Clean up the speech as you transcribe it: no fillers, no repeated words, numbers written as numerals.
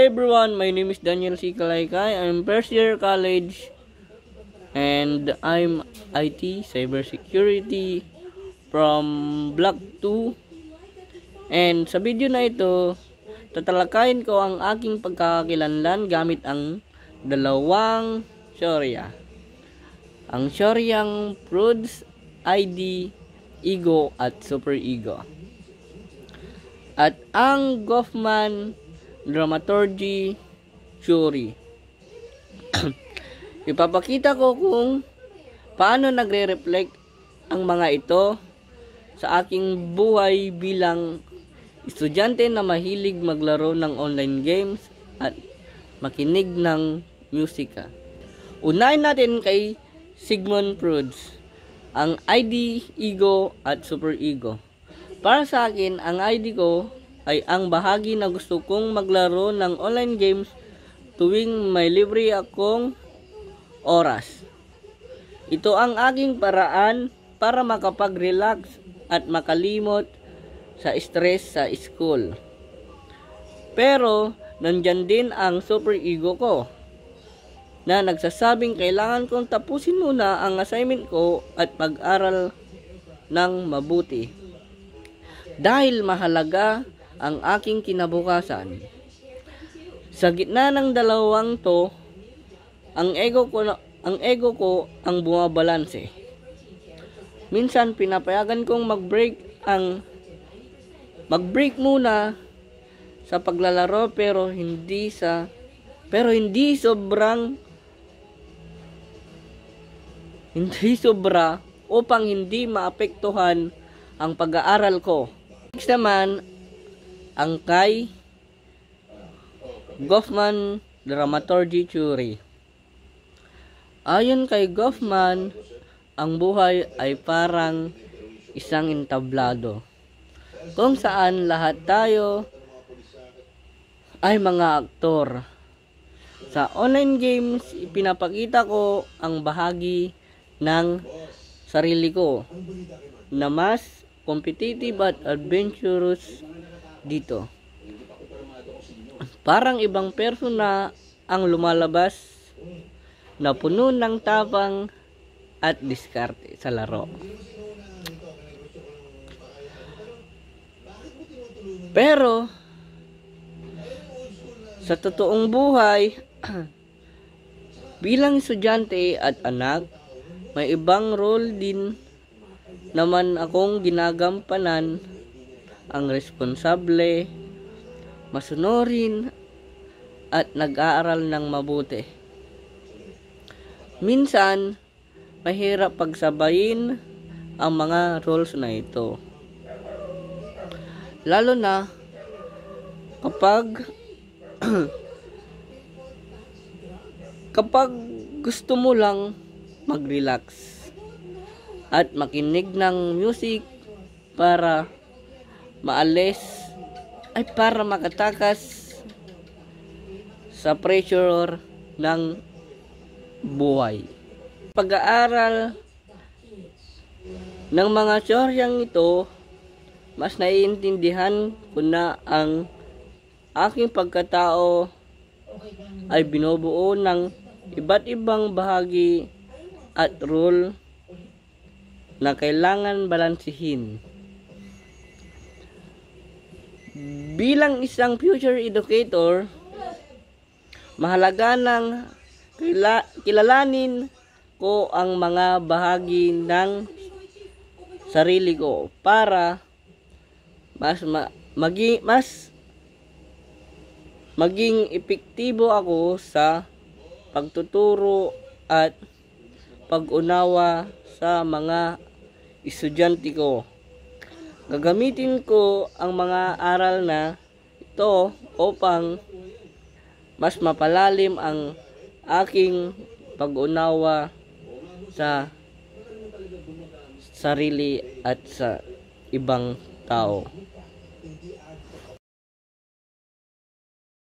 everyone, my name is Daniel C. Kalaykay. I'm first year college and I'm IT Cybersecurity from Block 2. And sa video na ito, tatalakayin ko ang aking pagkakakilanlan gamit ang dalawang Shorya. Ang Shoryang Prudes ID, Ego at Super Ego. At ang Goffman Dramaturgy Theory. Ipapakita ko kung paano nagre-reflect ang mga ito sa aking buhay bilang estudyante na mahilig maglaro ng online games at makinig ng musika. Unahin natin kay Sigmund Prudes, ang ID, Ego at Super Ego. Para sa akin, ang ID ko ay ang bahagi na gusto kong maglaro ng online games tuwing may libre akong oras. Ito ang aking paraan para makapag-relax at makalimot sa stress sa school. Pero, nandyan din ang super ego ko na nagsasabing kailangan kong tapusin muna ang assignment ko at pag-aral ng mabuti. Dahil mahalaga ang aking kinabukasan. Sa gitna ng dalawang to, ang ego ko ang bumabalanse. Minsan pinapayagan kong mag-break muna sa paglalaro pero hindi sobra upang hindi maapektuhan ang pag-aaral ko. Next naman, ang kay Goffman Dramaturgy Theory. Ayon kay Goffman, ang buhay ay parang isang entablado kung saan lahat tayo ay mga aktor. Sa online games, ipinapakita ko ang bahagi ng sarili ko na mas competitive at adventurous dito. Parang ibang persona ang lumalabas na puno ng tapang at diskarte sa laro. Pero sa totoong buhay, bilang estudyante at anak, may ibang role din naman akong ginagampanan, ang responsable, masunurin at nag-aaral ng mabuti. Minsan, mahirap pagsabayin ang mga roles na ito. Lalo na kapag gusto mo lang mag-relax at makinig ng music para makatakas sa pressure ng buhay. Pag-aaral ng mga teoryang ito, mas naiintindihan ko na ang aking pagkatao ay binubuo ng iba't ibang bahagi at role na kailangan balansihin. Bilang isang future educator, mahalaga nang kilalanin ko ang mga bahagi ng sarili ko para maging epektibo ako sa pagtuturo at pag-unawa sa mga estudyante ko. Gagamitin ko ang mga aral na ito upang mas mapalalim ang aking pag-unawa sa sarili at sa ibang tao.